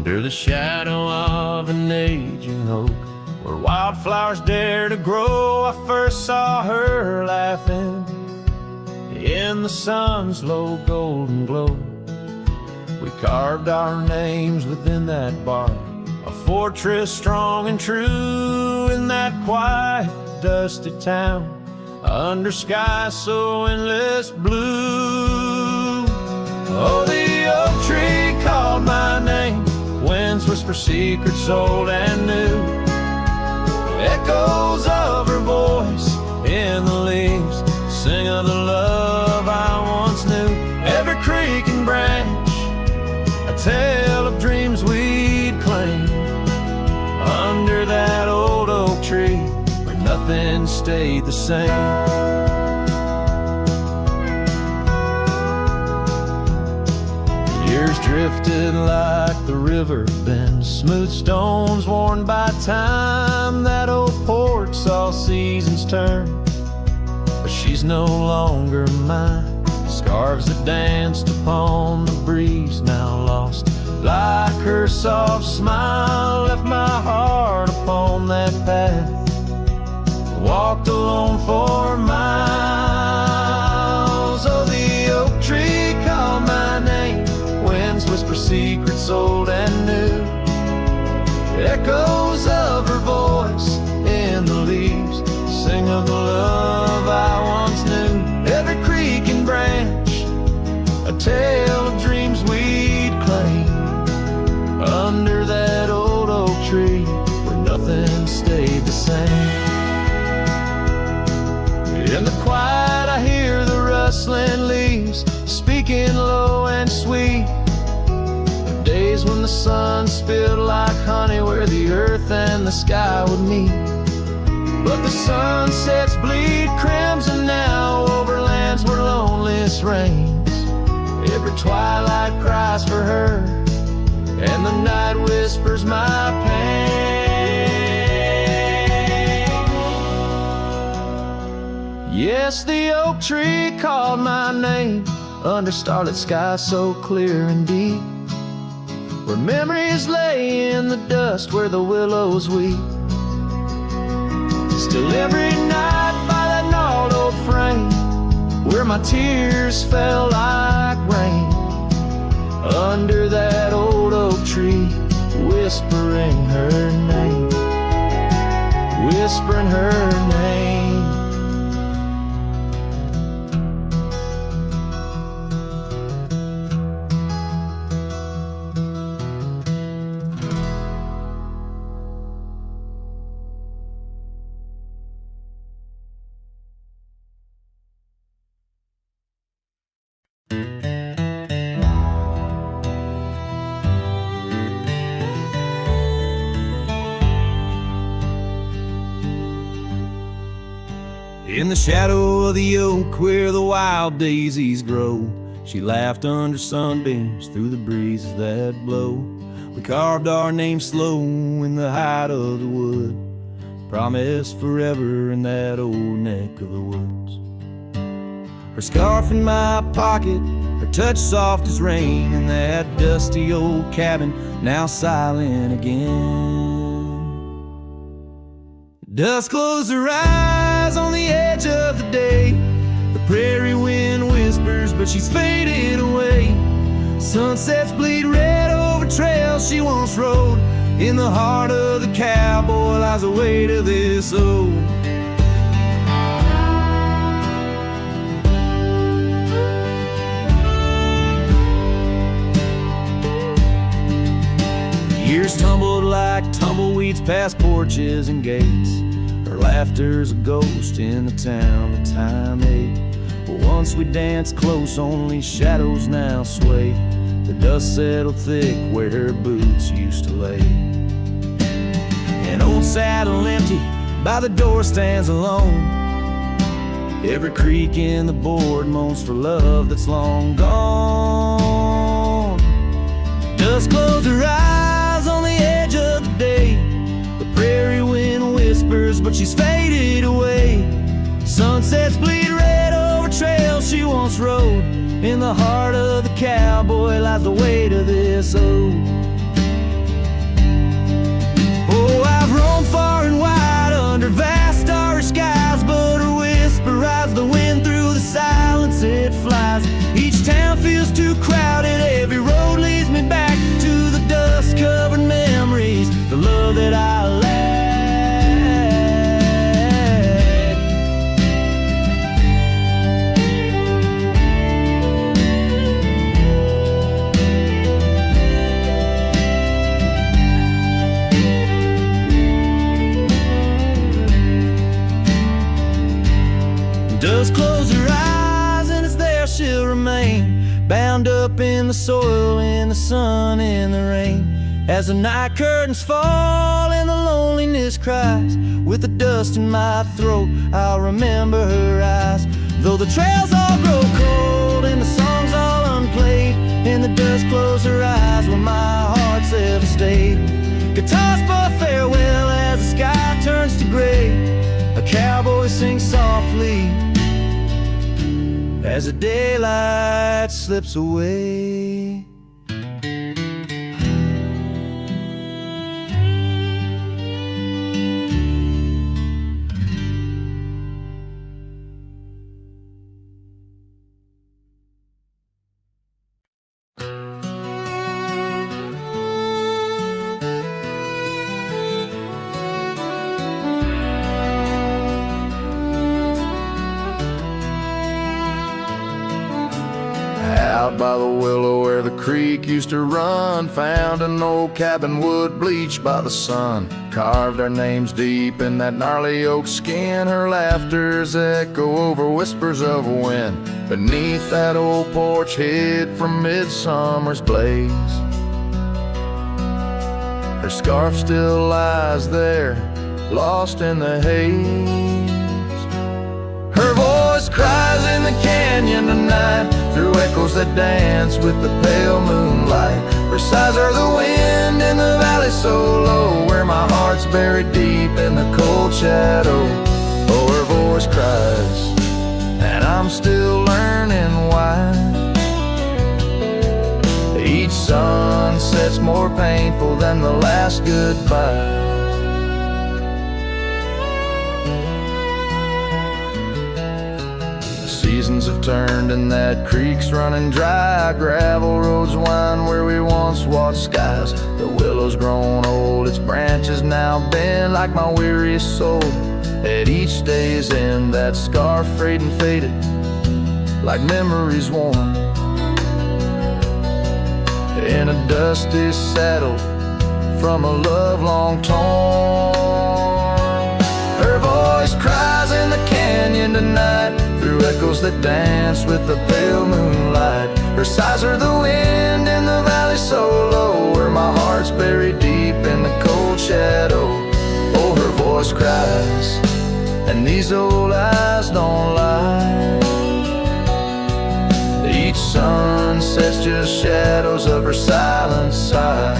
under the shadow of an aging oak, where wildflowers dare to grow. I first saw her laughing in the sun's low golden glow. We carved our names within that bark, a fortress strong and true in that quiet, dusty town, under skies so endless blue. Oh, the oak tree called my name, winds whisper secrets old and new, echoes of her voice in the leaves sing of the love I once knew. Every creek and branch, a tale of dreams we'd claim, under that old oak tree where nothing stayed the same. Years drifted like the river bends, smooth stones worn by time. That old porch saw seasons turn, but she's no longer mine. Scarves that danced upon the breeze, now lost, like her soft smile, left my heart upon that path. Walked alone for miles. Oh, the oak tree called my name, winds whisper secrets old and new, echoes of her voice in the leaves sing of the love I once knew. Every creek and branch, a tale of dreams we'd claim, under that old oak tree where nothing stayed the same. In the quiet I hear the rustling leaves speaking low and sweet, of days when the sun spilled like honey where the earth and the sky would meet. But the sunsets bleed crimson now over lands where loneliness reigns. Every twilight cries for her, and the night whispers my pain. Yes, the oak tree called my name, under starlit skies so clear and deep, where memories lay in the dust where the willows weep. Still every night by that gnarled old frame, where my tears fell like rain, under that old oak tree, whispering her name, whispering her name. In the shadow of the oak where the wild daisies grow, she laughed under sunbeams through the breezes that blow. We carved our names slow in the height of the wood, promised forever in that old neck of the woods. Her scarf in my pocket, her touch soft as rain, in that dusty old cabin now silent again. Dusk closed her eyes on the edge of the day, the prairie wind whispers but she's faded away. Sunsets bleed red over trails she once rode, in the heart of the cowboy lies the weight of this ode. Years tumbled like tumbleweeds past porches and gates, her laughter's a ghost in the town that time ate. But once we danced close, only shadows now sway, the dust settled thick where her boots used to lay. An old saddle empty by the door stands alone, every creak in the board moans for love that's long gone. Dust closed her eyes on the edge of the day, the prairie wind whispers but she's faded away. Sunsets bleed red over trails she once rode, in the heart of the cowboy lies the weight of this ode. skies. Each town feels too crowded, every road leads me back to the dust-covered memories, the love that I lack. Does close her eyes and it's there she'll remain, bound up in the soil, in the sun, in the rain. As the night curtains fall and the loneliness cries, with the dust in my throat I'll remember her eyes. Though the trails all grow cold and the songs all unplayed, and the dust close her eyes when my heart's ever stayed. Guitars for farewell as the sky turns to gray, a cowboy sings softly as the daylight slips away. Out by the willow where the creek used to run, found an old cabin wood bleached by the sun. Carved our names deep in that gnarly oak skin. Her laughter's echo over whispers of wind beneath that old porch hid from midsummer's blaze. Her scarf still lies there, lost in the haze. Her voice cries in the canyon tonight, through echoes that dance with the pale moonlight. Her sighs are the wind in the valley so low, where my heart's buried deep in the cold shadow. Oh, her voice cries, and I'm still learning why. Each sunset's more painful than the last goodbye. Seasons have turned and that creek's running dry. Gravel roads wind where we once watched skies. The willow's grown old, its branches now bend like my weariest soul. At each day's end, that scar frayed and faded like memories worn. In a dusty saddle from a love long torn. Her voice cries in the canyon tonight, through echoes that dance with the pale moonlight. Her sighs are the wind in the valley so low, where my heart's buried deep in the cold shadow. Oh, her voice cries, and these old eyes don't lie. Each sunset's just shadows of her silent sigh.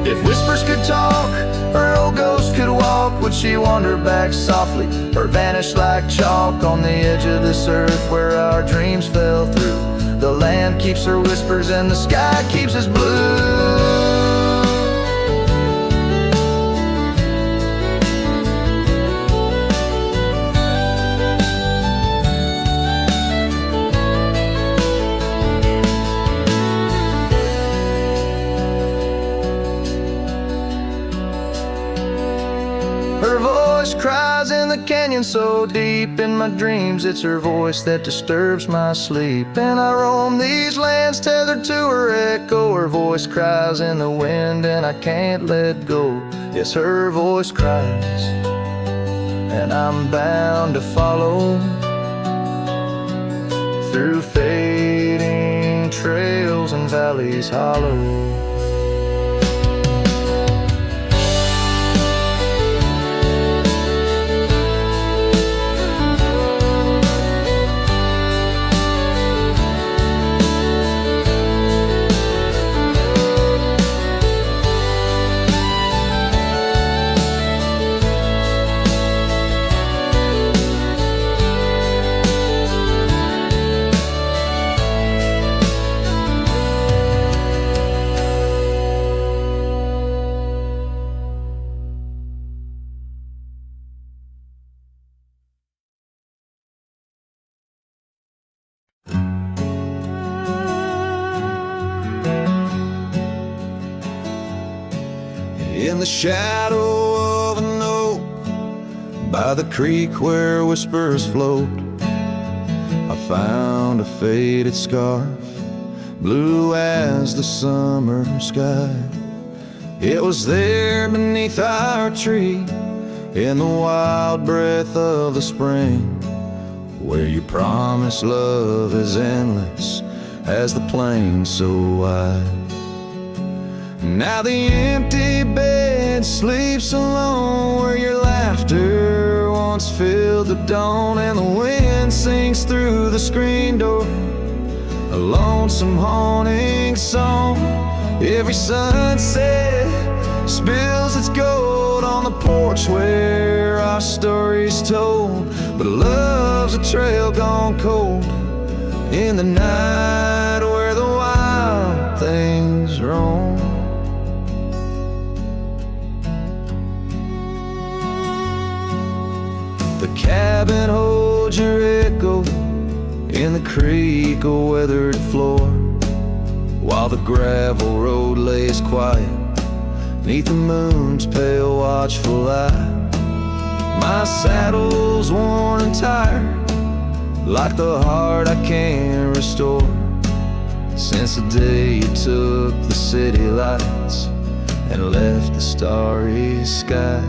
If whispers could talk, her old ghost could walk, would she wander back softly, or vanish like chalk on the edge of this earth where our dreams fell through? The land keeps her whispers and the sky keeps us blue. Her voice cries in the canyon so deep in my dreams. It's her voice that disturbs my sleep. And I roam these lands tethered to her echo. Her voice cries in the wind and I can't let go. Yes, her voice cries, and I'm bound to follow through fading trails and valleys hollow. in the shadow of an oak, by the creek where whispers float, I found a faded scarf, blue as the summer sky. It was there beneath our tree, in the wild breath of the spring, where you promise love is endless as the plain so wide. Now the empty bed sleeps alone, where your laughter once filled the dawn, and the wind sings through the screen door, a lonesome haunting song. Every sunset spills its gold on the porch where our story's told, but love's a trail gone cold in the night where the wild things roam. The cabin holds your echo in the creek, a weathered floor, while the gravel road lays quiet neath the moon's pale watchful eye. My saddle's worn and tired, like the heart I can't restore, since the day you took the city lights and left the starry sky.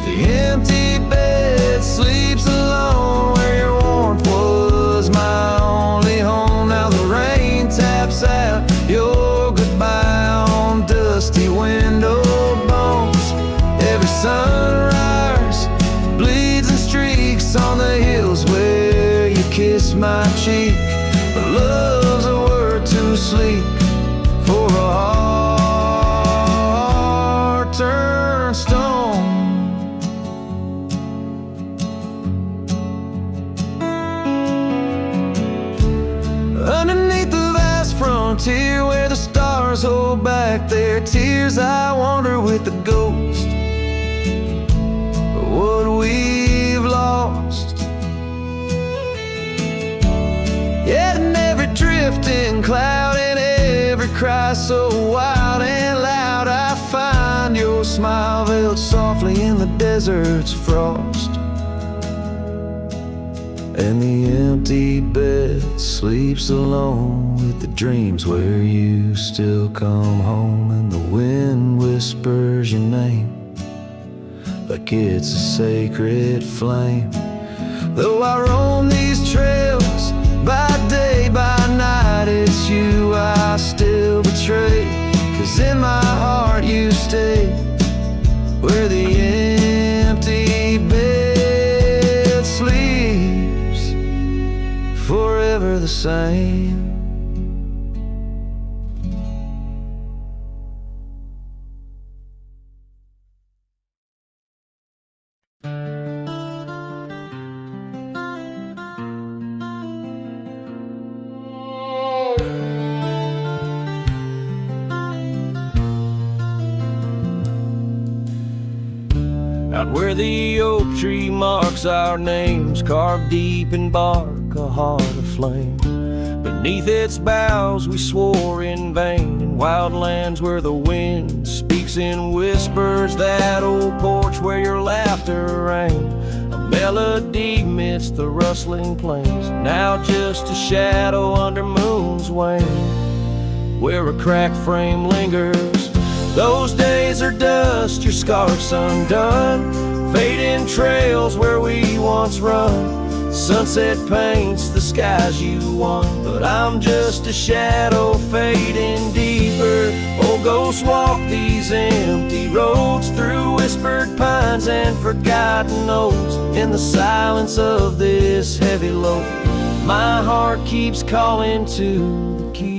The empty bed sleeps alone, where your warmth was my only home. Now the rain taps out your goodbye on dusty window bones. Every sunrise bleeds and streaks on the hills where you kiss my cheek, but love's a word too sleek for a heart turned stone. Underneath the vast frontier where the stars hold back their tears, I wander with the ghost of what we've lost. Yet in every drifting cloud, in every cry so wild and loud, I find your smile veiled softly in the desert's frost. And the empty bed sleeps alone with the dreams where you still come home, and the wind whispers your name like it's a sacred flame. Though I roam these trails by day, by night, it's you I still betray, 'cause in my heart you stay where the empty bed sleeps, forever the same. Out where the oak tree marks our names, carved deep in bark, a heart aflame. Beneath its boughs we swore in vain, in wild lands where the wind speaks in whispers, that old porch where your laughter rang, a melody midst the rustling plains. Now just a shadow under moon's wane, where a cracked frame lingers. Those days are dust, your scarf's undone, fading trails where we once run. Sunset paints the skies you won, but I'm just a shadow fading deeper. Old ghosts walk these empty roads, through whispered pines and forgotten oaks. In the silence of this heavy load, my heart keeps calling to the keeper.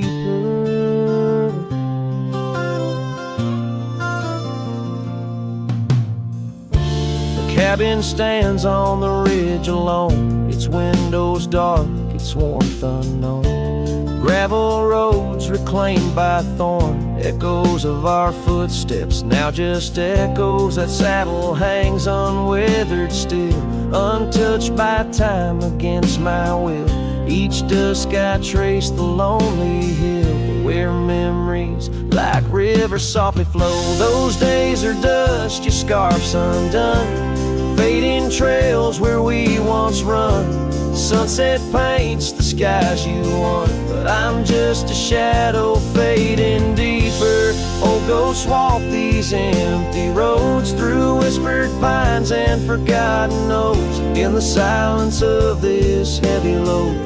Cabin stands on the ridge alone, its windows dark, its warmth unknown. Gravel roads reclaimed by thorn, Echoes of our footsteps, now just echoes. That saddle hangs unweathered still, untouched by time against my will. Each dusk I trace the lonely hill, where memories like rivers softly flow. Those days are dust, your scarf's undone, fading trails where we once run. Sunset paints the skies you want, but I'm just a shadow fading deeper. Oh, go swamp these empty roads, through whispered pines and forgotten notes. In the silence of this heavy load,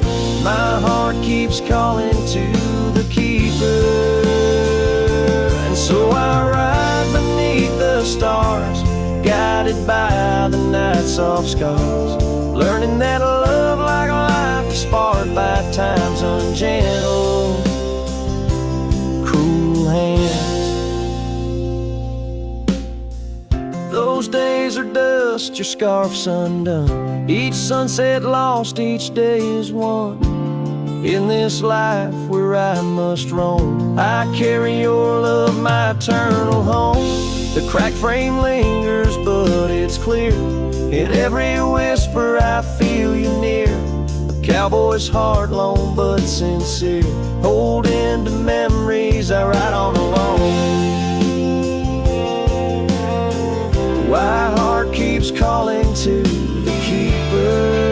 my heart keeps calling to the keeper. And so I ride beneath the stars, guided by the night's soft scars, learning that love like life is sparred by time's ungentle, cruel hands. Those days are dust, your scarf's undone, each sunset lost, each day is won. In this life where I must roam, I carry your love, my eternal home. The cracked frame lingers, but it's clear, in every whisper I feel you near. A cowboy's heart, lone but sincere, holding to memories I ride on alone. My heart keeps calling to the keeper.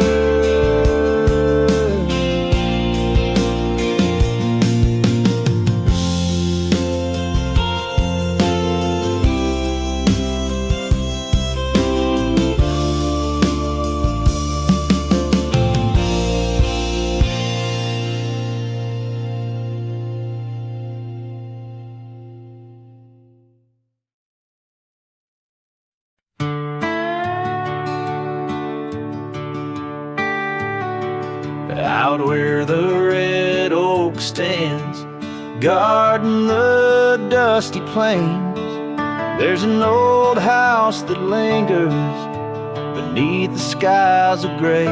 Out where the red oak stands, guarding the dusty plains, there's an old house that lingers beneath the skies of gray.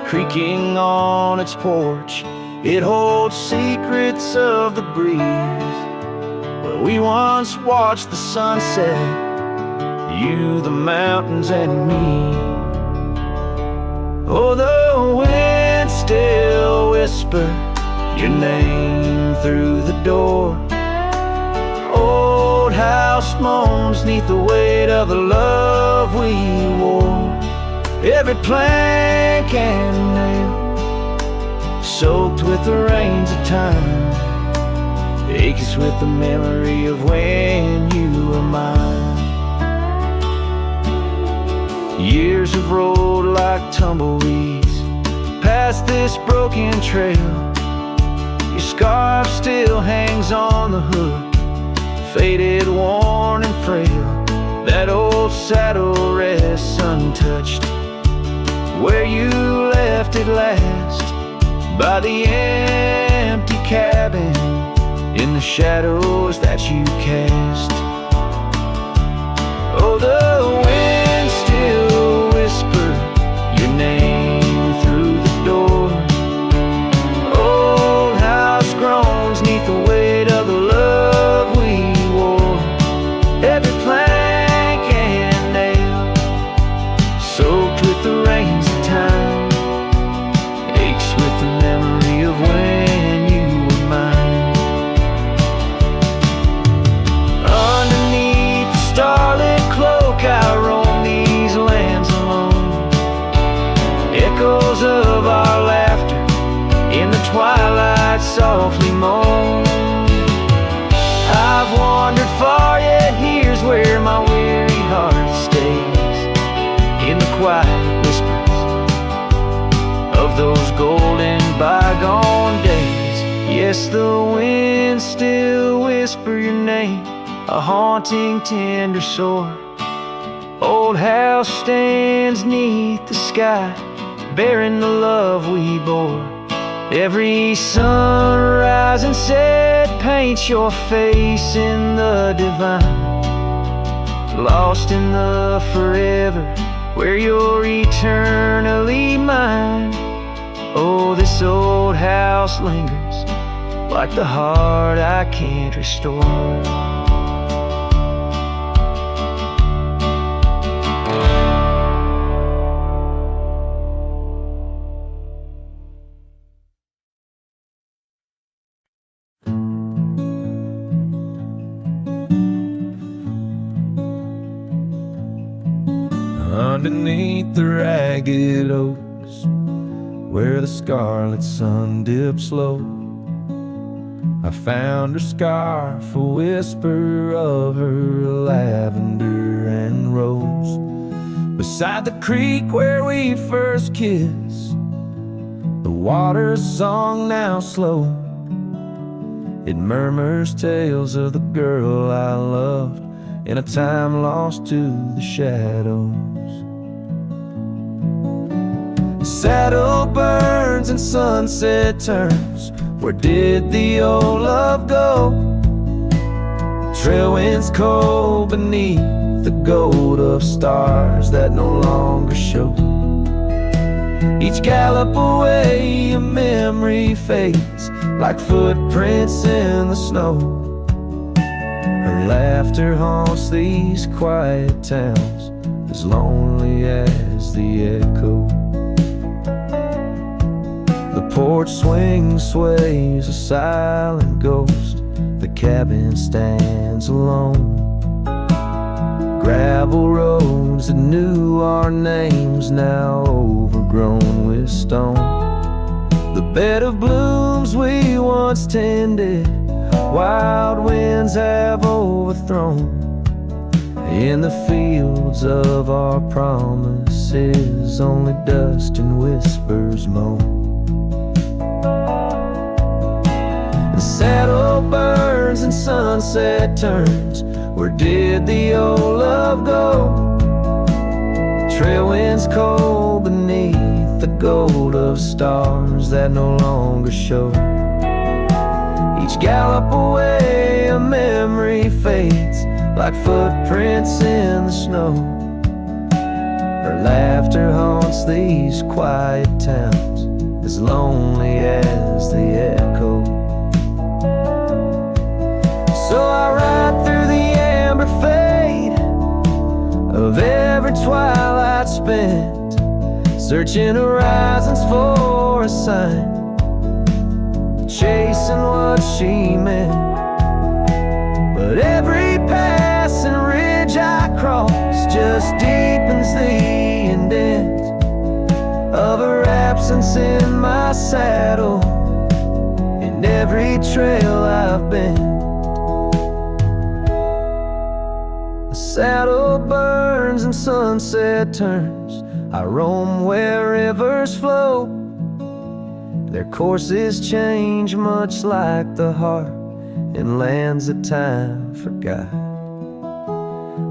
Creaking on its porch, it holds secrets of the breeze, where we once watched the sunset, you, the mountains, and me. Oh, the wind still whisper your name through the door. Old house moans neath the weight of the love we wore. Every plank and nail, soaked with the rains of time, aches with the memory of when you were mine. Years have rolled like tumbleweeds past this broken trail. Your scarf still hangs on the hook, faded, worn, and frail. That old saddle rests untouched where you left it last, by the empty cabin in the shadows that you cast. Oh, the wind still whisper your name through the door. Old house groans neath the weight of the love we wore. Every plank and nail, soaked with the rains of time, aches with the memory of when you were mine. Underneath the starlit cloak I roam these lands alone. Echoes of our laughter in the twilight softly moan. I've wandered far, yet here's where my weary heart stays, in the quiet whispers of those golden bygone days. Yes, the wind still whisper your name, a haunting tender sore. Old house stands neath the sky, bearing the love we bore. Every sunrise and set paints your face in the divine, lost in the forever where you're eternally mine. Oh, this old house lingers, like the heart I can't restore. Underneath the ragged oaks, where the scarlet sun dips low, I found her scarf, a whisper of her lavender and rose. Beside the creek where we first kissed, the water's song now slow. It murmurs tales of the girl I loved in a time lost to the shadows. Saddle burns and sunset turns. Where did the old love go? Trail winds cold beneath the gold of stars that no longer show. Each gallop away a memory fades like footprints in the snow. Her laughter haunts these quiet towns, as lonely as the echo. The porch swing sways, a silent ghost. The cabin stands alone. Gravel roads that knew our names, now overgrown with stone. The bed of blooms we once tended, wild winds have overthrown. In the fields of our promises, only dust and whispers moan. The saddle burns and sunset turns. Where did the old love go? Trail winds cold beneath the gold of stars that no longer show. Each gallop away a memory fades like footprints in the snow. Her laughter haunts these quiet towns, as lonely as the echo. So I ride through the amber fade of every twilight spent, searching horizons for a sign, chasing what she meant. But every passing ridge I cross just deepens the indent of her absence in my saddle, in every trail I've been. The saddle burns and sunset turns. I roam where rivers flow. Their courses change much like the heart in lands that time forgot.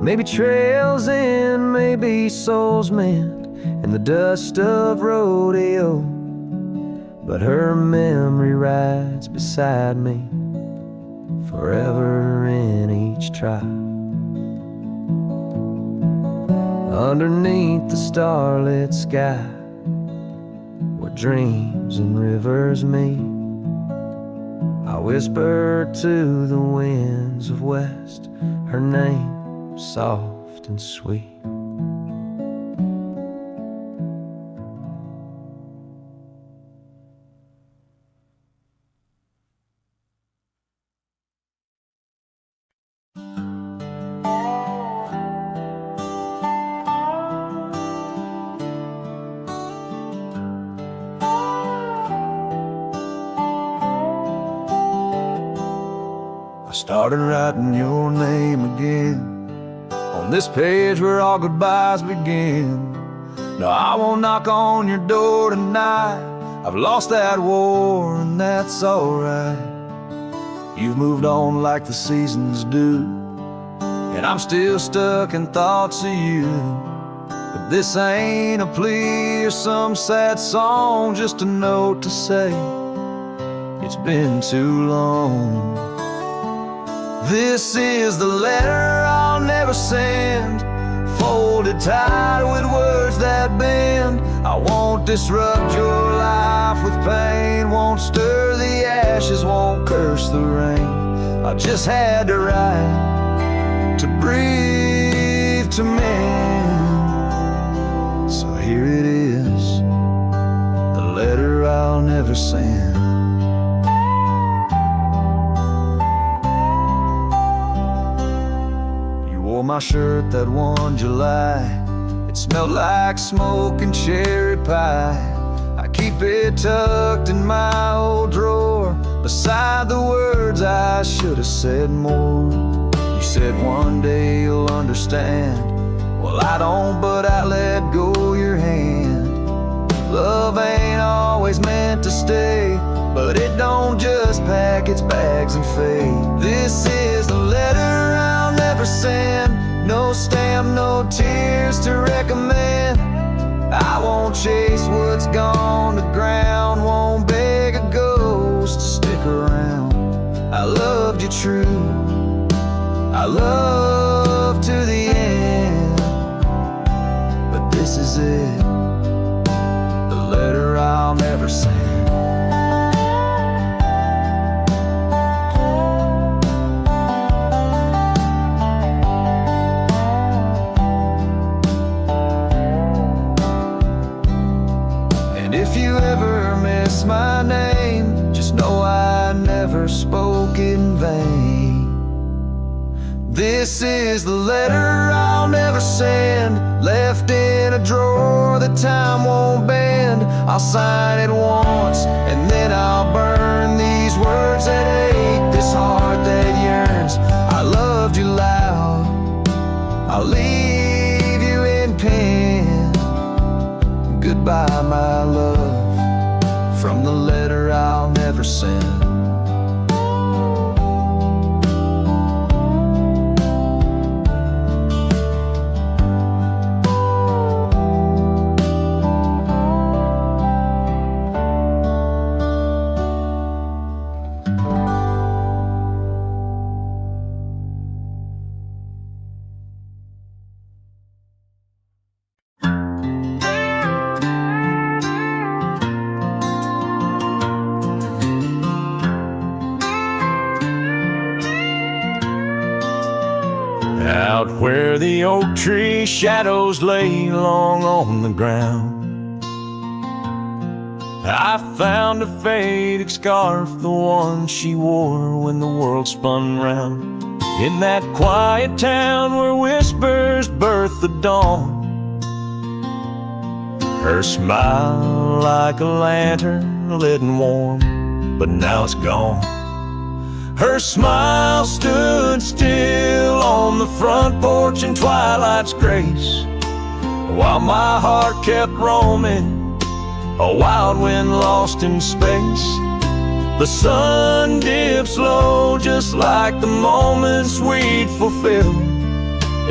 Maybe trails end, maybe souls mend in the dust of rodeo, but her memory rides beside me forever in each trial. Underneath the starlit sky, where dreams and rivers meet, I whisper to the winds of west her name, soft and sweet. I started writing your name again on this page where all goodbyes begin. No, I won't knock on your door tonight. I've lost that war and that's alright. You've moved on like the seasons do, and I'm still stuck in thoughts of you. But this ain't a plea or some sad song, just a note to say it's been too long. This is the letter I'll never send, folded tight with words that bend. I won't disrupt your life life with pain, won't stir the ashes, won't curse the rain. I just had to write, to breathe, to mend. So here it is, the letter I'll never send. You wore my shirt that one July. It smelled like smoke and cherry pie. I keep it tucked in my old drawer, beside the words I should have said more. You said one day you'll understand. Well, I don't, but I let go your hand. Love ain't always meant to stay, but it don't just pack its bags and fade. This is the letter I'll never send. No stamp, no tears to recommend. I won't chase what's gone to ground, won't beg a ghost to stick around. I loved you true, I love to the end. But this is it, the letter I'll never send. If you ever miss my name, just know I never spoke in vain. This is the letter I'll never send, left in a drawer that time won't bend. I'll sign it once and then I'll burn these words that ache, this heart that yearns. I loved you loud, I'll leave you in pen. Goodbye, my love, from the letter I'll never send. Out where the oak tree shadows lay long on the ground, I found a faded scarf, the one she wore when the world spun round. In that quiet town where whispers birth the dawn, her smile like a lantern lit and warm, but now it's gone. Her smile stood still on the front porch in twilight's grace, while my heart kept roaming, a wild wind lost in space. The sun dips low just like the moments we'd fulfill.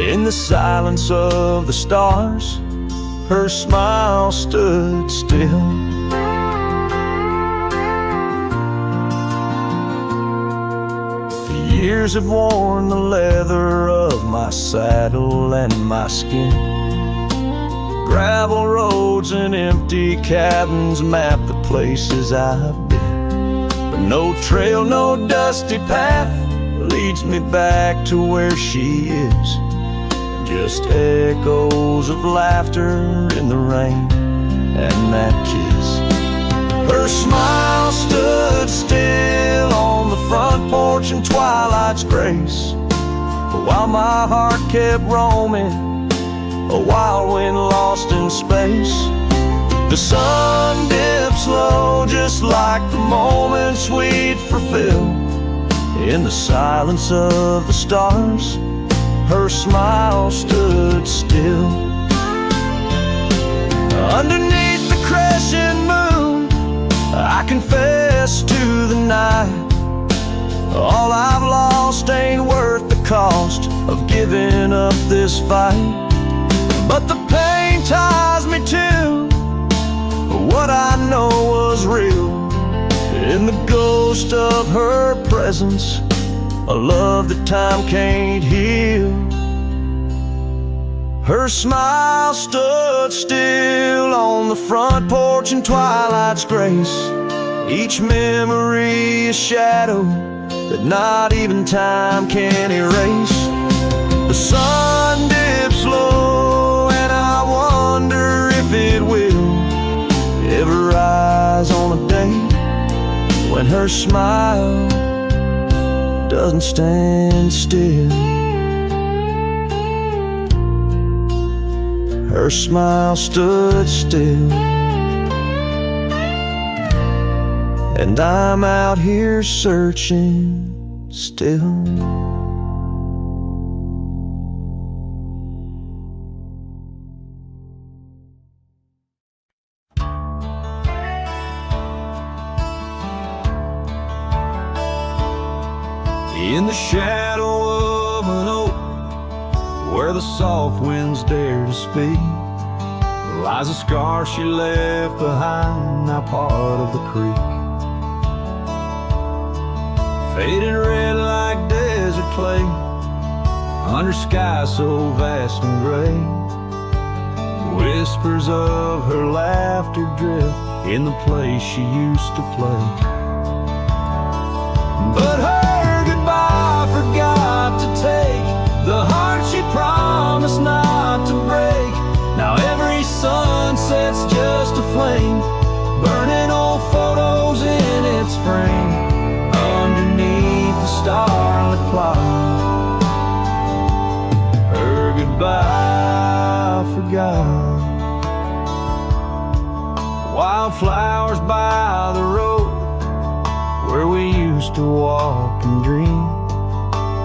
In the silence of the stars, her smile stood still. Years have worn the leather of my saddle and my skin. Gravel roads and empty cabins map the places I've been, but no trail, no dusty path leads me back to where she is. Just echoes of laughter in the rain and that kiss. Her smile stood still on the front porch in twilight's grace, while my heart kept roaming, a wild wind lost in space. The sun dips low just like the moments we'd fulfill. In the silence of the stars, her smile stood still. Underneath the crescent moon, I confess to the night, all I've lost ain't worth the cost of giving up this fight. But the pain ties me to what I know was real, in the ghost of her presence, a love that time can't heal. Her smile stood still on the front porch porch in twilight's grace. Each memory a shadow that not even time can erase. The sun dips low and I wonder if it will ever rise on a day when her smile doesn't stand still. Her smile stood still, and I'm out here searching still. In the shadow of an oak, where the soft winds dare to speak, lies a scar she left behind, now part of the creek. Faded red like desert clay, under sky so vast and gray. Whispers of her laughter drift in the place she used to play. But her goodbye forgot to take the heart she promised not to break. Now every sunset's just a flame, burning old photos in its frame, underneath the starlit cloud. Her goodbye forgot. Wildflowers by the road where we used to walk and dream,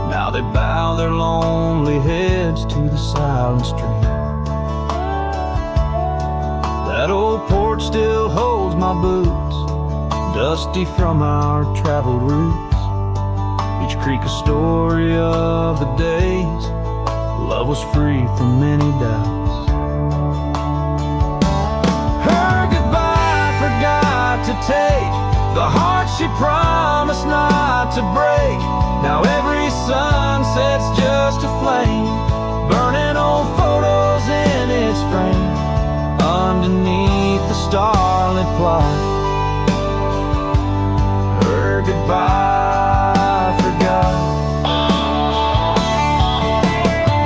now they bow their lonely heads to the silent stream. That old porch still holds my boots, dusty from our traveled routes. Each creek a story of the days love was free from many doubts. Her goodbye forgot to take the heart she promised not to break. Now every sunset's just a flame, burning old photos in its frame, underneath the starlit plot. Her goodbye forgot.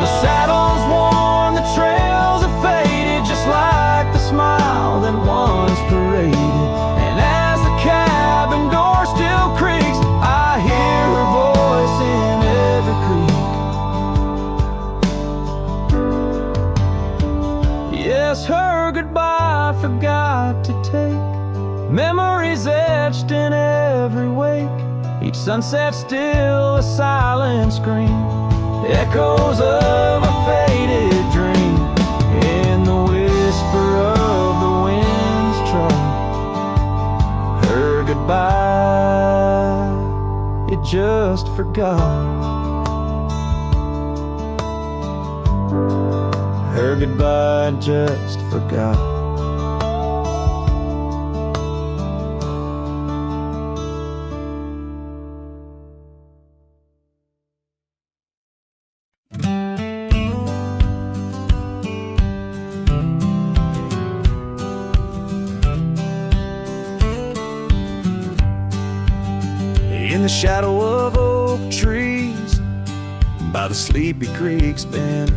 The saddle's worn, the trails have faded, just like the smile that once paraded. And as the cabin door still creaks, I hear her voice in every creek. Yes, her goodbye forgot to take memories etched in every wake. Each sunset still a silent scream, echoes of a faded dream, in the whisper of the wind's trot. Her goodbye, it just forgot. Her goodbye just forgot. In the shadow of oak trees by the sleepy creek's bend,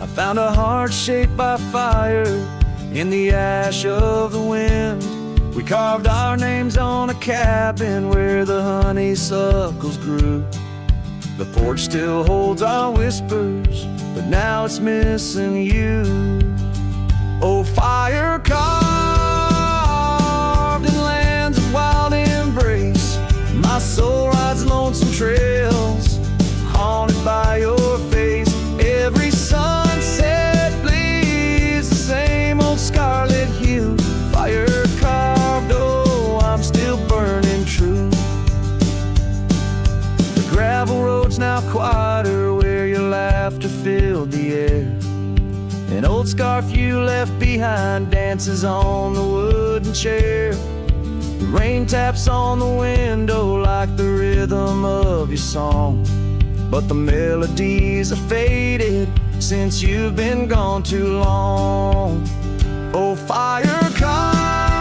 I found a heart shaped by fire in the ash of the wind. We carved our names on a cabin where the honeysuckles grew. The porch still holds our whispers, but now it's missing you. Oh, fire carved in lands of wild embrace, my soul rides lonesome trails, haunted by your face. Every sunset bleeds the same old scarlet hue. Fire carved, oh, I'm still burning true. The gravel road's now quieter where your laughter filled the air. An old scarf you left behind dances on the wooden chair. The rain taps on the window like the rhythm of your song, but the melodies are faded since you've been gone too long. Oh, fire carved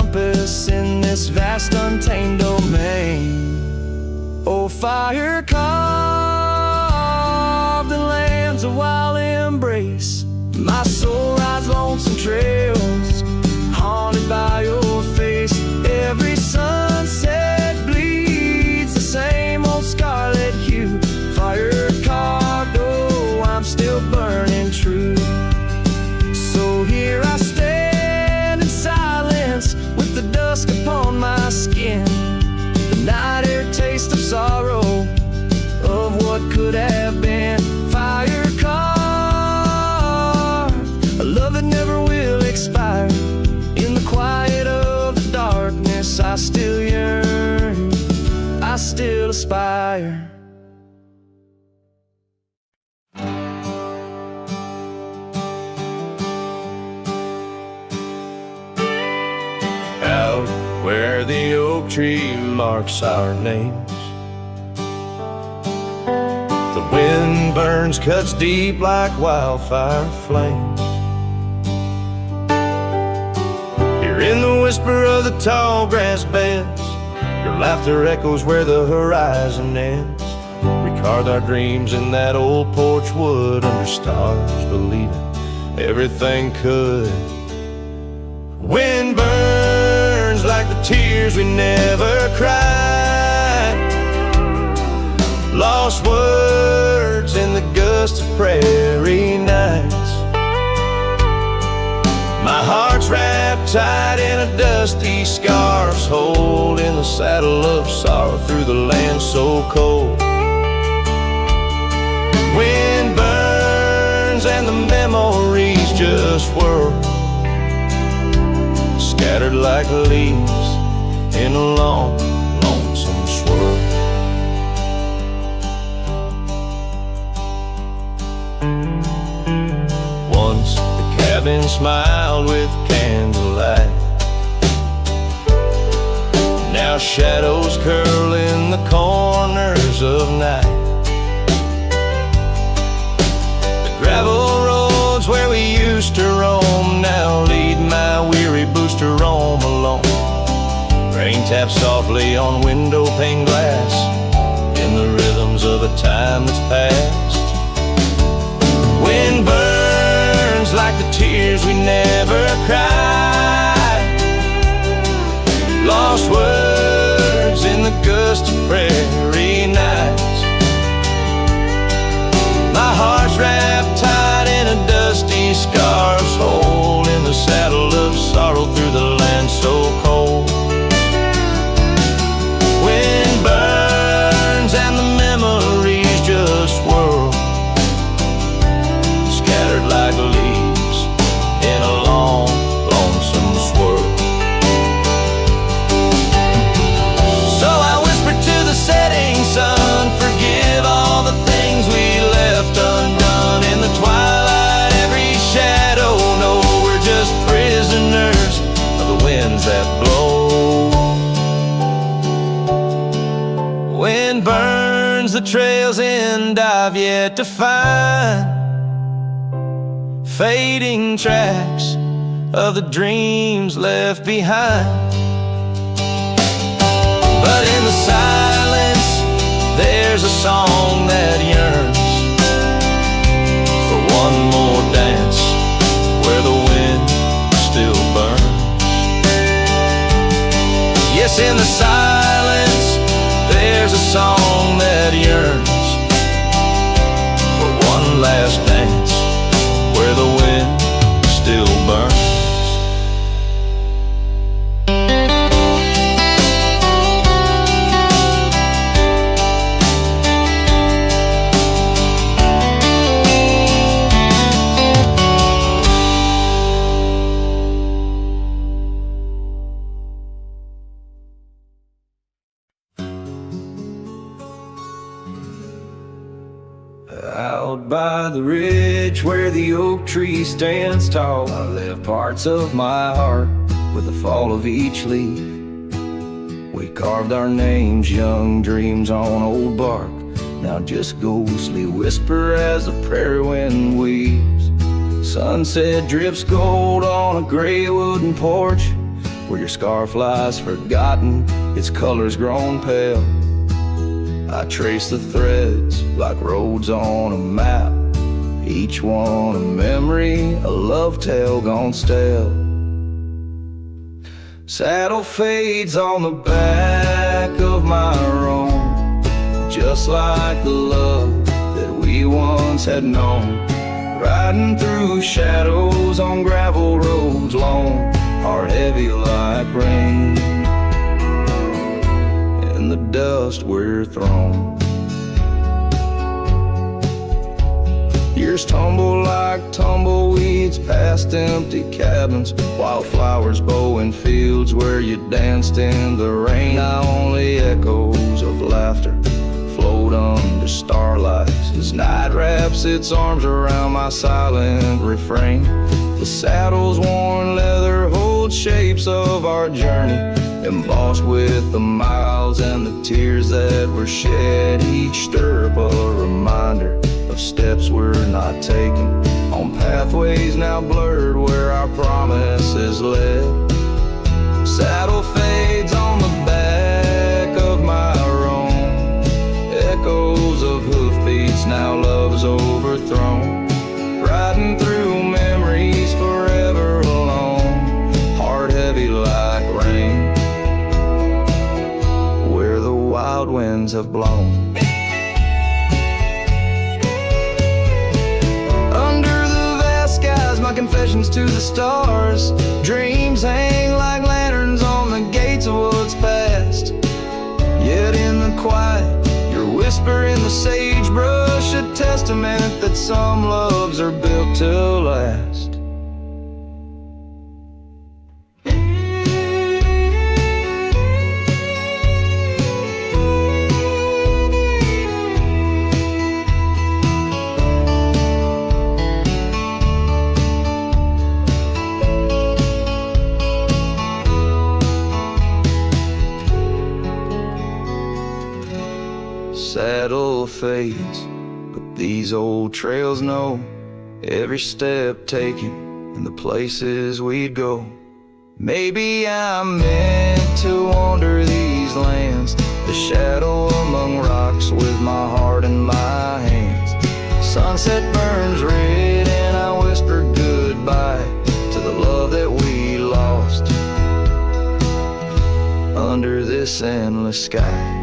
compass in this vast untamed domain. Oh, fire carved the land's a wild embrace. My soul rides lonesome trails, haunted by your face. Every sunset bleeds the same old scarlet hue. Fire carved, oh, I'm still burning true. So here I stand in silence, with the dusk upon my skin, the night air taste of sorrow, of what could have been. Fire carved, a love that never will expire. In the quiet of the darkness, I still yearn, I still aspire. Out where the oak tree marks our names, the wind burns, cuts deep like wildfire flames. Here in the whisper of the tall grass beds, your laughter echoes where the horizon ends. We carved our dreams in that old porch wood, under stars, believing everything could. Wind burns like the tears we never cried, lost words in the gust of prairie nights. My heart's wrapped tight in a dusty scarf's hold, in the saddle of sorrow through the land so cold. Wind burns and the memories just whirl, scattered like leaves in a long, lonesome swirl. Once the cabin smiled with candlelight, now shadows curl in the corners of night. The gravel roads where we used to roam now lead my weary boots to roam alone. Rain taps softly on window pane glass, in the rhythms of a time that's past. Wind burns like the tears we never cried, lost words in the gust of prairie nights. My heart's wrapped tight in a dusty scarf's hold, in the saddle of sorrow through the land so cold. Wind burns and the memories just whirl, scattered like leaves in a long, lonesome swirl. So I whisper to the setting sun, forgive all the things we left undone. In the twilight, every shadow, know we're just prisoners of the winds that blow. Wind burns the trails end I've yet to find, fading tracks of the dreams left behind. But in the silence, there's a song that yearns for one more dance where the wind still burns. Yes, in the silence, there's a song that yearns for one last dance where the wind still burns. Out by the ridge where the oak tree stands tall, I left parts of my heart with the fall of each leaf. We carved our names, young dreams on old bark, now just ghostly whisper as the prairie wind weaves. Sunset drips gold on a gray wooden porch, where your scarf lies forgotten, its colors grown pale. I trace the threads like roads on a map, each one a memory, a love tale gone stale. Saddle fades on the back of my roan, just like the love that we once had known. Riding through shadows on gravel roads long, heart heavy like rain. In the dust we're thrown. Years tumble like tumbleweeds past empty cabins, wildflowers blowing fields where you danced in the rain. Now only echoes of laughter float under starlight as night wraps its arms around my silent refrain. The saddle's worn leather holds shapes of our journey, embossed with the miles and the tears that were shed. Each stirrup a reminder of steps we're not taking, on pathways now blurred where our promises led. Saddle fades on the back of my roan, echoes of hoofbeats, now love's overthrown. Riding through memories forever alone, heart heavy like rain, where the wild winds have blown. My confessions to the stars, dreams hang like lanterns on the gates of what's past. Yet in the quiet, your whisper in the sagebrush, a testament that some loves are built to last. Saddle fades, but these old trails know every step taken and the places we'd go. Maybe I'm meant to wander these lands, the shadow among rocks with my heart in my hands. Sunset burns red and I whisper goodbye to the love that we lost under this endless sky.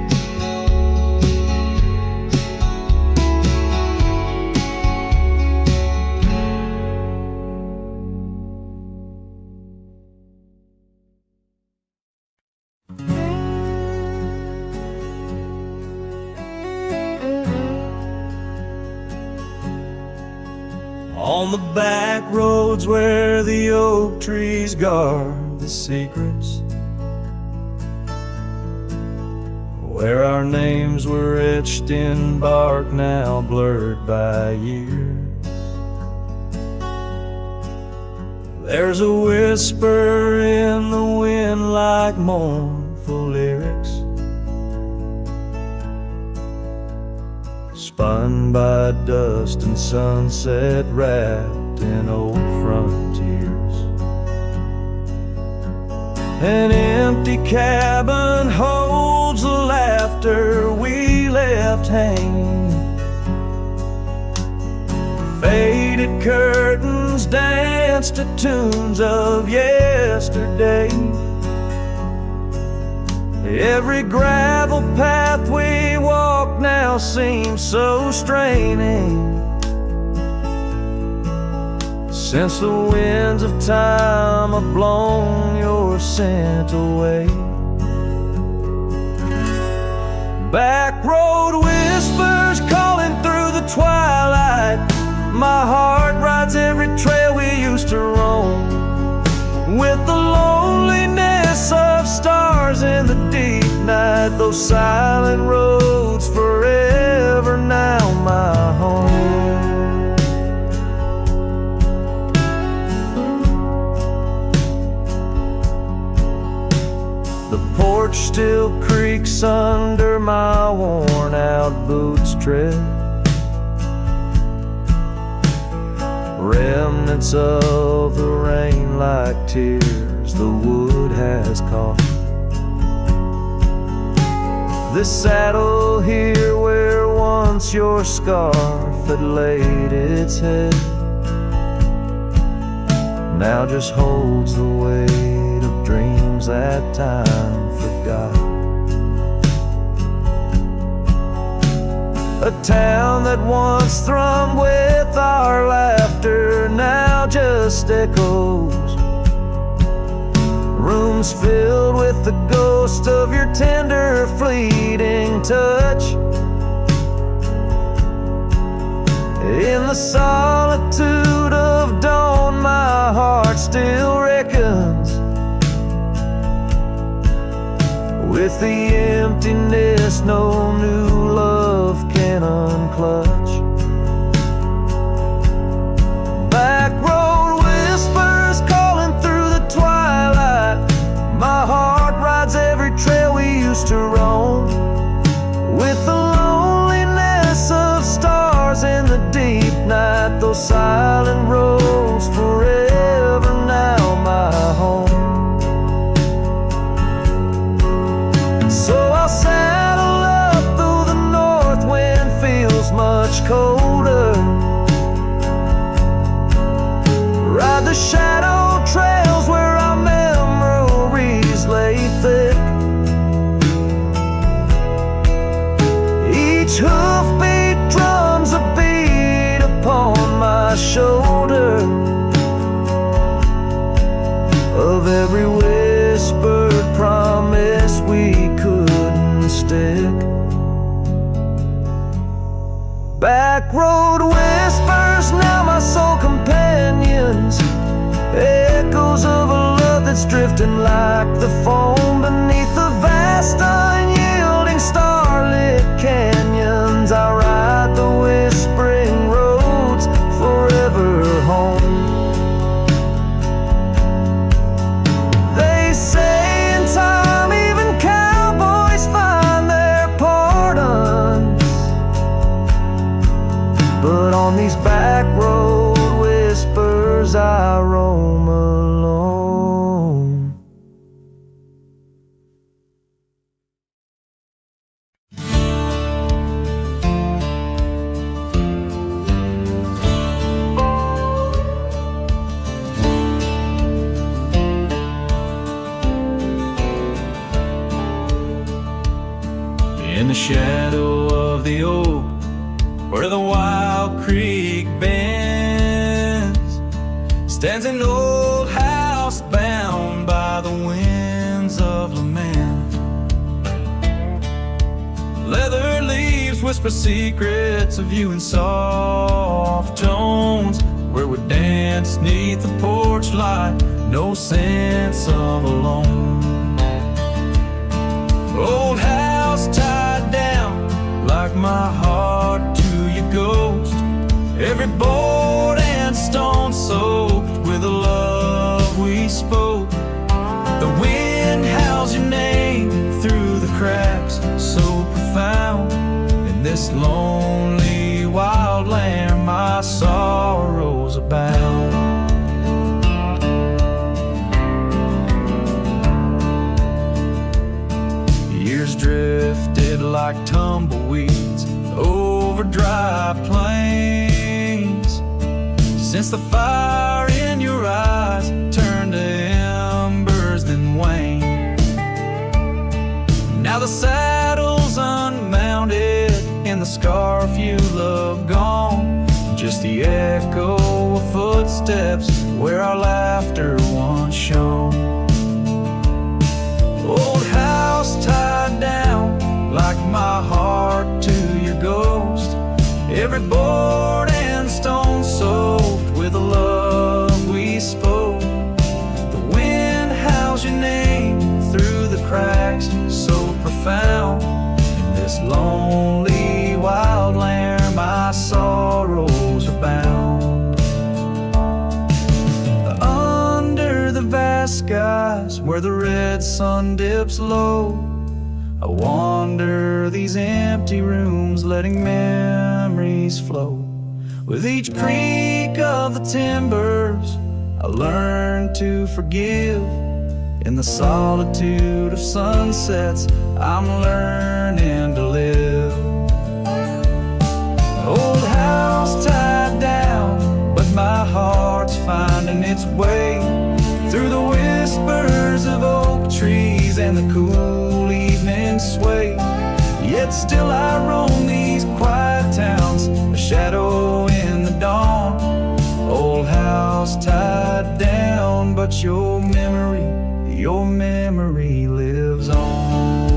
On the back roads where the oak trees guard the secrets, where our names were etched in bark now blurred by years, there's a whisper in the wind like mournful lyrics, spun by dust and sunset wrapped in old frontiers. An empty cabin holds the laughter we left hanging. Faded curtains dance to tunes of yesterday. Every gravel path we walk now seems so straining, since the winds of time have blown your scent away. Back road whispers calling through the twilight, my heart rides every trail we used to roam, with the loneliness of stars in the deep night, those silent roads forever now my home. The porch still creaks under my worn out boots tread, remnants of the rain like tears the wood has caught. This saddle here where once your scarf had laid its head now just holds the weight of dreams that time forgot. A town that once thrummed with our laughter now just echoes. Rooms filled with the ghost of your tender, fleeting touch. In the solitude of dawn, my heart still reckons with the emptiness no new love can unclutch. Back road whispers calling through the twilight. My heart rides every trail we used to roam, with the loneliness of stars in the deep night. Those silent roads forever now my home. So I'll saddle up though the north wind feels much colder, ride the shadow trails where our memories lay thick. Each hoofbeat drums a beat upon my shoulder of every whispered promise we couldn't stick. Back road whispers, now my soul companions, echoes of a love that's drifting like the foam beneath the vast unyielding starlit canyons. I ride the whispering roads forever home. They say in time even cowboys find their pardons, but on these back road whispers I roam alone. In the shadow of the oak, where the wild creek bends, stands an old house bound by the winds of lament. Leather leaves whisper secrets of you in soft tones, where we dance neath the porch light, no sense of alone. Old house tied down like my heart to your ghost, every board and stone soaked with the love we spoke. The wind howls your name through the cracks, so profound. In this lonely wild land my sorrows abound. Years drifted like tumbleweeds over dry plains, since the fire in your eyes turned to embers then waned. Now the saddle's unmounted and the scarf you love gone, just the echo of footsteps where our laughter once shone. Old house tied down like my heart to your ghost, every board and stone soaked with the love we spoke. The wind howls your name through the cracks, so profound. In this lonely wild land my sorrows are bound. Under the vast skies where the red sun dips low, I wander these empty rooms letting memories flow. With each creak of the timbers, I learned to forgive. In the solitude of sunsets, I'm learning to live. Old house tied down, but my heart's finding its way through the whispers of oak trees and the cool evening sway. Yet still I roam these quiet towns, a shadow in the dawn. Old house tied down, but your memory lives on.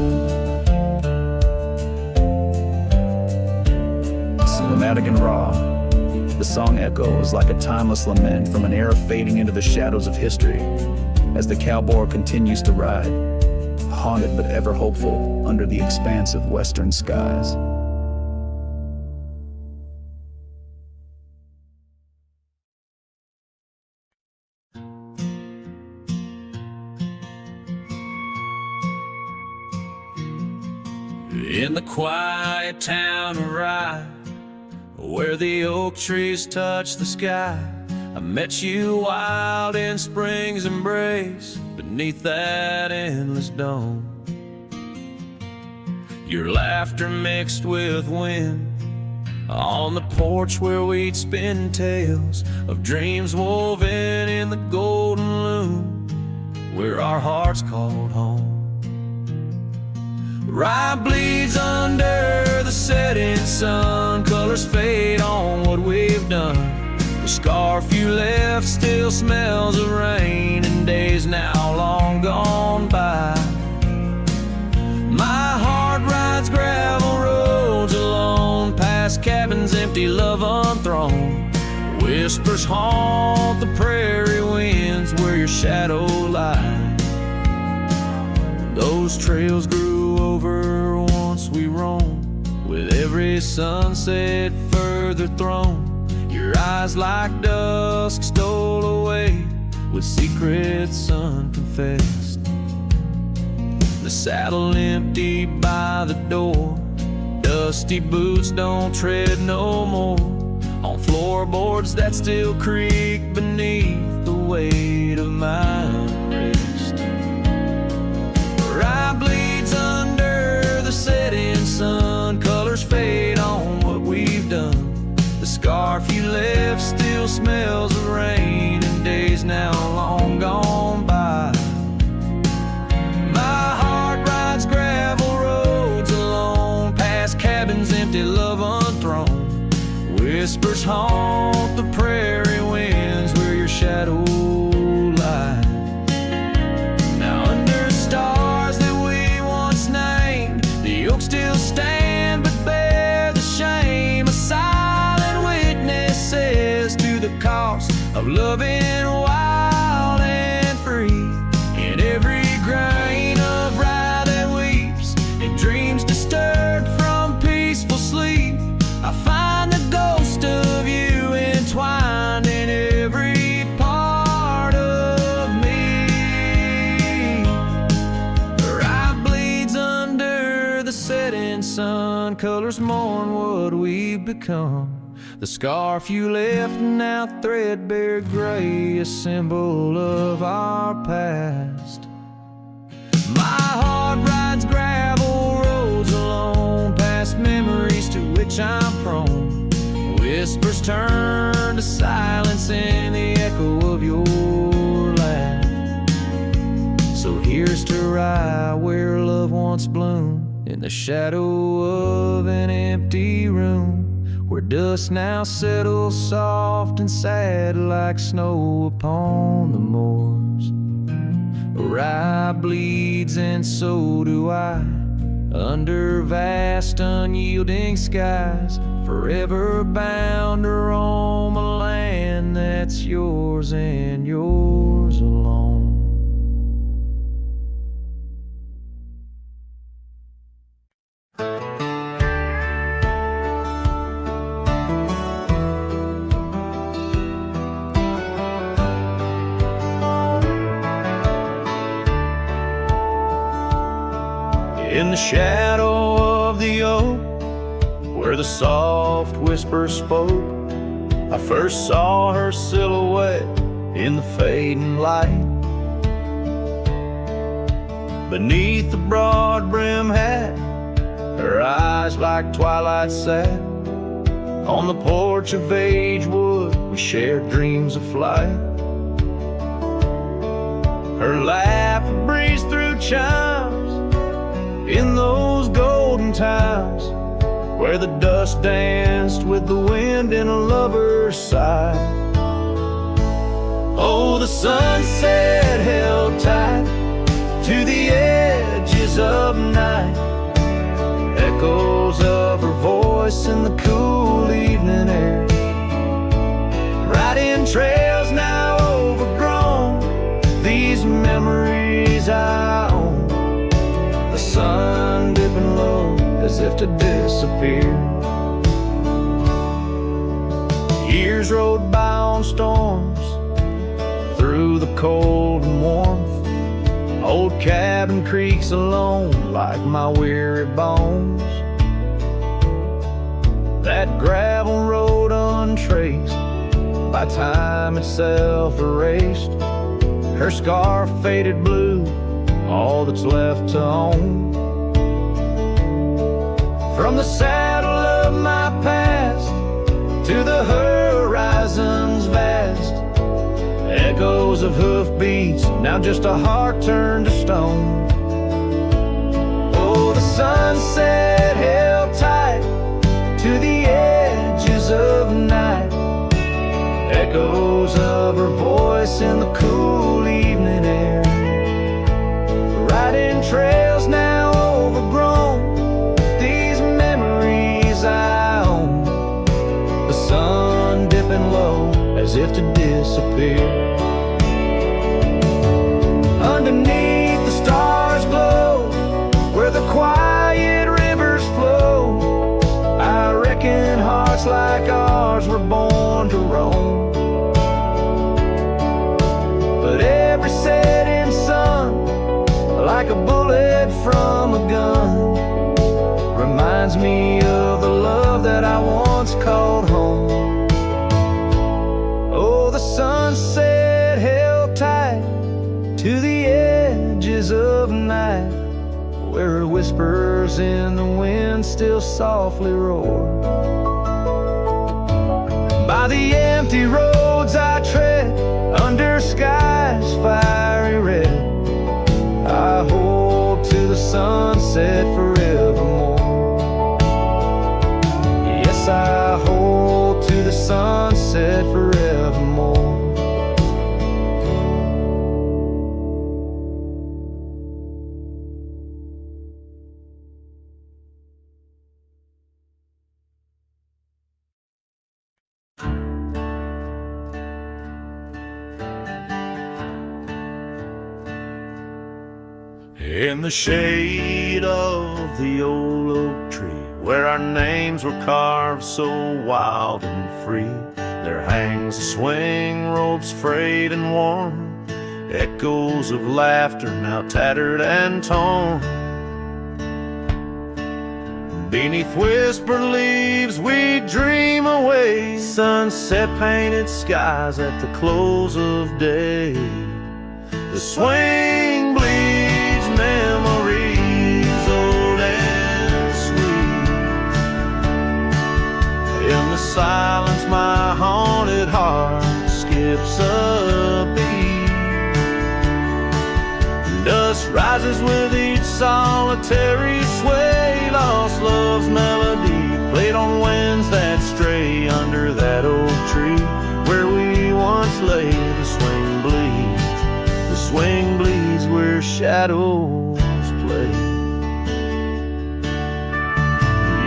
Cinematic and raw, the song echoes like a timeless lament from an era fading into the shadows of history as the cowboy continues to ride, haunted but ever hopeful under the expansive western skies. In the quiet town of Rye, where the oak trees touch the sky, I met you wild in spring's embrace, beneath that endless dome. Your laughter mixed with wind on the porch where we'd spin tales of dreams woven in the golden loom, where our hearts called home. Rye bleeds under the setting sun, colors fade on what we've done. The scarf you left still smells of rain and days now long gone by. My heart rides gravel roads alone, past cabins empty, love unthrown. Whispers haunt the prairie winds where your shadow lies. Those trails grew over once we roamed, with every sunset further thrown. Your eyes like dusk stole away, with secrets unconfessed. The saddle empty by the door, dusty boots don't tread no more on floorboards that still creak beneath the weight of my unrest. Rye bleeds under the setting sun, colors fade on what we've done. The scarf you left still smells of rain and days now long gone by. My heart rides gravel roads alone, past cabins empty, love unthrown. Whispers haunt the prairie winds where your shadow lies. Now under stars that we once named, the oaks still stand but bear the shame. A silent witness says to the cost of loving wild and free. In every grain of rye that weeps, in dreams disturbed from peaceful sleep, I find the ghost of you entwined in every part of me. Rye bleeds under the setting sun, colors mourn what we've become. The scarf you left now threadbare gray, a symbol of our past. My heart rides gravel roads alone, past memories to which I'm prone. Whispers turn to silence in the echo of your laugh. So here's to Rye, where love once bloomed, in the shadow of an empty room, where dust now settles soft and sad like snow upon the moors. Rye bleeds and so do I, under vast unyielding skies, forever bound to roam a land that's yours and yours alone. In the shadow of the oak, where the soft whisper spoke, I first saw her silhouette in the fading light. Beneath the broad brim hat, her eyes like twilight sat. On the porch of Agewood, we shared dreams of flight. Her laugh breezed through chimes in those golden times, where the dust danced with the wind in a lover's sigh. Oh, the sunset held tight to the edges of night, echoes of her voice in the cool evening air. Riding trails now overgrown, these memories I own. The sun dipping low as if to disappear. Years rode by on storms, through the cold and warmth. Old cabin creaks alone like my weary bones. That gravel road untraced, by time itself erased. Her scarf faded blue, all that's left to own. From the saddle of my past to the horizons vast, echoes of hoofbeats, now just a heart turned to stone. Oh, the sunset held tight to the edges of night, echoes of her voice in the cool evening air. Riding trails now overgrown, these memories I own. The sun dipping low as if to disappear. Underneath the stars glow, where the quiet rivers flow, I reckon hearts like ours were born to roam. But every setting sun, like a bullet from a gun, reminds me of the love that I once called home. Oh, the sunset held tight to the edges of night, where her whispers in the wind still softly roar. By the empty roads I tread, under skies fiery red, I hold to the sunset forevermore. Yes, I hold to the sunset forevermore. In the shade of the old oak tree, where our names were carved so wild and free, there hangs a swing, ropes frayed and worn, echoes of laughter now tattered and torn. Beneath whispered leaves we dream away, sunset painted skies at the close of day. The swing bleeds memories old and sweet. In the silence my haunted heart skips a beat. Dust rises with each solitary sway, lost love's melody played on winds that stray. Under that old tree where we once lay, the swing bleeds where shadows play.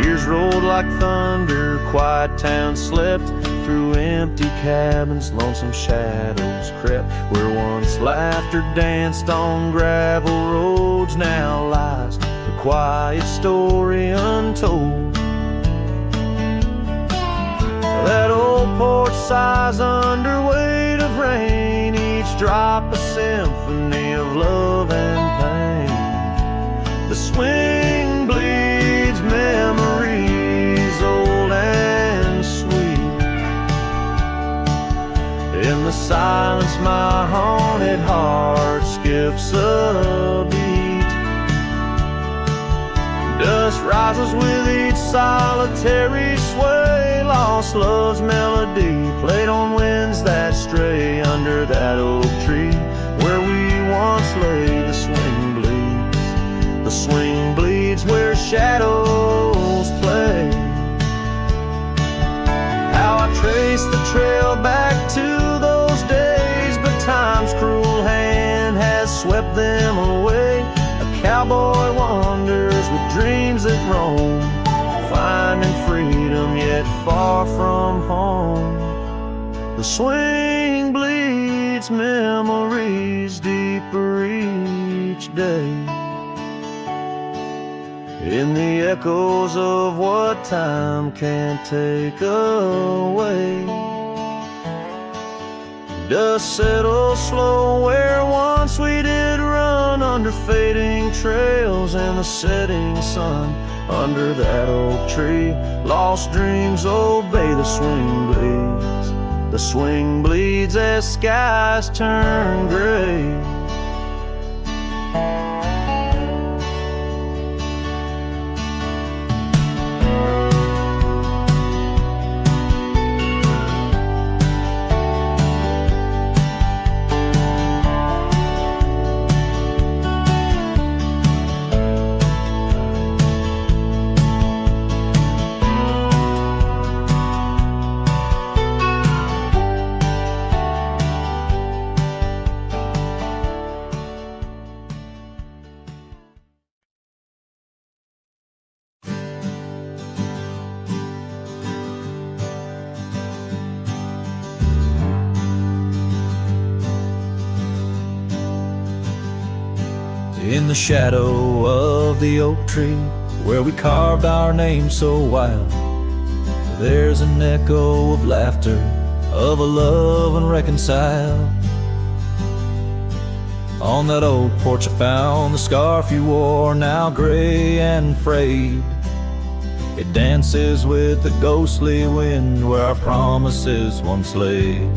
Years rolled like thunder, quiet town slept, through empty cabins lonesome shadows crept. Where once laughter danced on gravel roads, now lies the quiet story untold. That old porch sighs under weight of rain, each drop a symphony of love and pain. The swing bleeds memories old and sweet. once my haunted heart skips a beat. Dust rises with each solitary sway, lost love's melody played on winds that stray. Under that oak tree where we once lay, the swing bleeds, the swing bleeds where shadows play. How I trace the trail back to those days, but time's cruel hand has swept them away. A cowboy wanders with dreams that roam, finding freedom yet far from home. The swing bleeds memories deeper each day, in the echoes of what time can't take away. Dust settles slow where once we did run, under fading trails and the setting sun. Under that oak tree, lost dreams obey. The swing bleeds, the swing bleeds as skies turn gray. In the shadow of the oak tree, where we carved our name so wild, there's an echo of laughter, of a love unreconciled. On that old porch I found the scarf you wore, now gray and frayed. It dances with the ghostly wind where our promises once lay.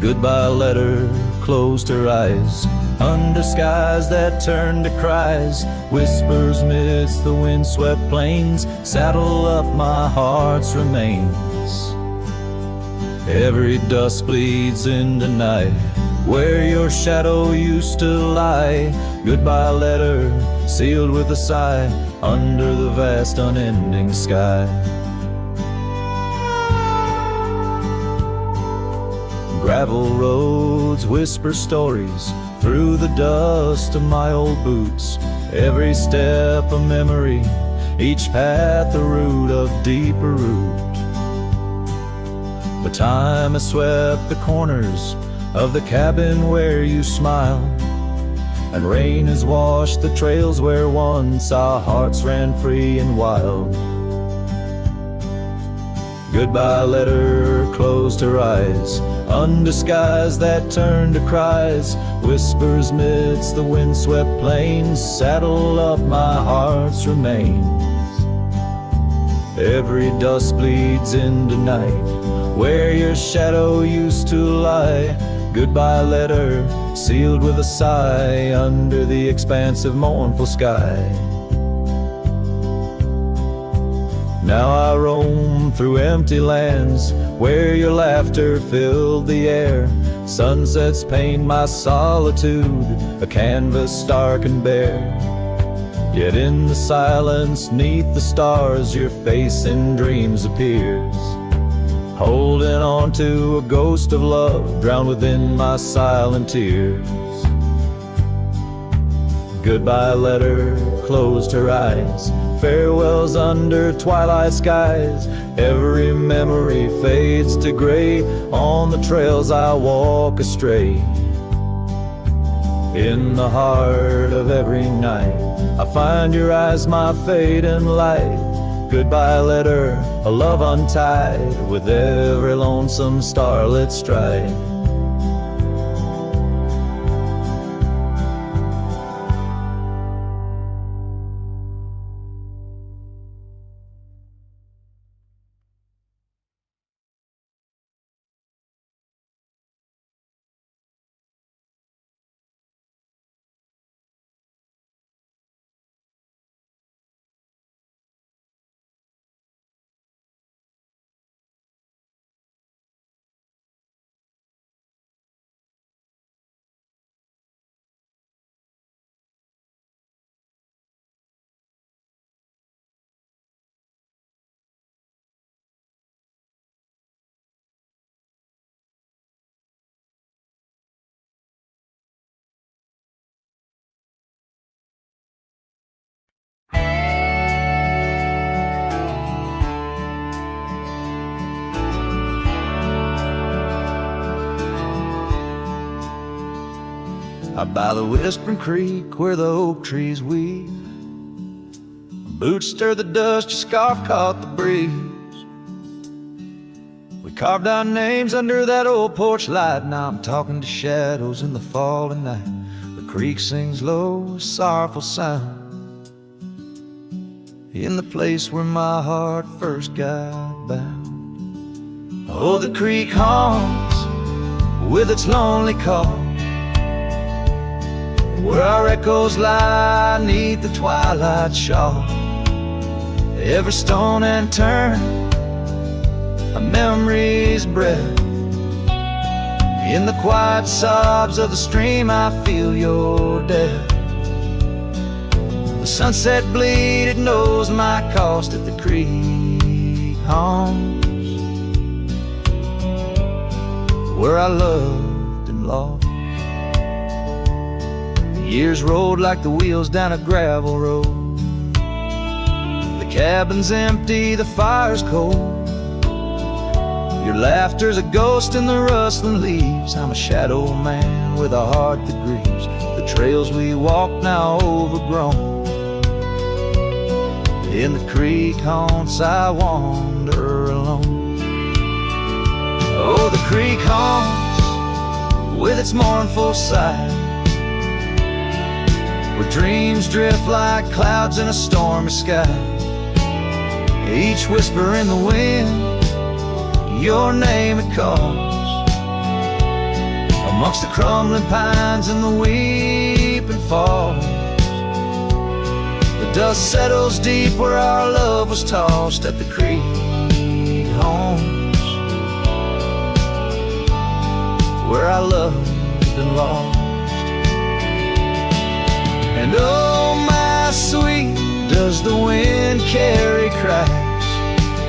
Goodbye letter closed her eyes, under skies that turned to cries. Whispers midst the windswept plains, saddle up my heart's remains. Every dust bleeds into night, where your shadow used to lie. Goodbye letter sealed with a sigh, under the vast unending sky. Gravel roads whisper stories through the dust of my old boots. Every step a memory, each path a root of deeper root. But time has swept the corners of the cabin where you smiled, and rain has washed the trails where once our hearts ran free and wild. Goodbye letter closed her eyes, under skies that turned to cries. Whispers midst the windswept plains, saddle up my heart's remains. Every dust bleeds into night, where your shadow used to lie. Goodbye letter sealed with a sigh, under the expansive mournful sky. Now I roam through empty lands, where your laughter filled the air. Sunsets paint my solitude, a canvas stark and bare. Yet in the silence, neath the stars, your face in dreams appears, holding on to a ghost of love, drowned within my silent tears. Goodbye letter closed her eyes, farewells under twilight skies. Every memory fades to gray, on the trails I walk astray. In the heart of every night, I find your eyes, my fading light. Goodbye letter, a love untied, with every lonesome starlit stride. Out by the whispering creek where the oak trees weep, boots stir the dust, your scarf caught the breeze. We carved our names under that old porch light. Now I'm talking to shadows in the falling night. The creek sings low, a sorrowful sound, in the place where my heart first got bound. Oh, the creek haunts with its lonely call, where our echoes lie neath the twilight shawl. Every stone and turn, a memory's breath. In the quiet sobs of the stream, I feel your death. The sunset bleed, it knows my cost at the creek haunts, where I loved and lost. The years rolled like the wheels down a gravel road. The cabin's empty, the fire's cold. Your laughter's a ghost in the rustling leaves. I'm a shadow man with a heart that grieves. The trails we walk now overgrown. In the creek haunts I wander alone. Oh, the creek haunts with its mournful sigh, where dreams drift like clouds in a stormy sky. Each whisper in the wind, your name it calls. Amongst the crumbling pines and the weeping falls, the dust settles deep where our love was tossed at the creek haunts, where I loved and lost. And oh, my sweet, does the wind carry cracks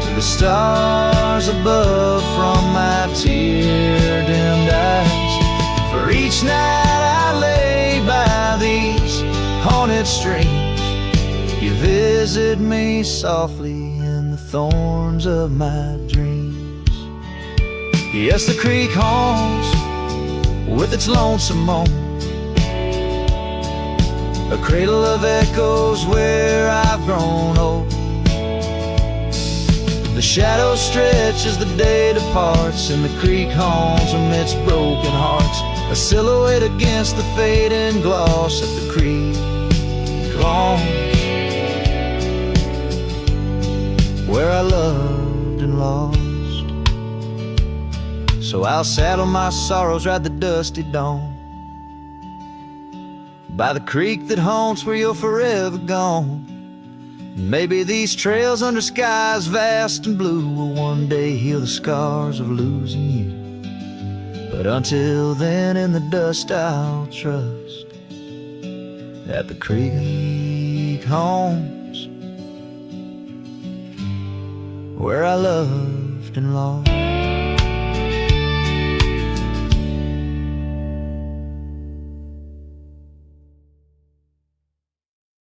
to the stars above from my tear-dimmed eyes? For each night I lay by these haunted streams, you visit me softly in the thorns of my dreams. Yes, the creek haunts with its lonesome moan, a cradle of echoes where I've grown old. The shadows stretch as the day departs, and the creek haunts amidst broken hearts, a silhouette against the fading gloss at the creek haunts, where I loved and lost. So I'll saddle my sorrows, ride the dusty dawn by the creek that haunts where you're forever gone. Maybe these trails under skies vast and blue will one day heal the scars of losing you. But until then, in the dust I'll trust at the creek haunts, where I loved and lost.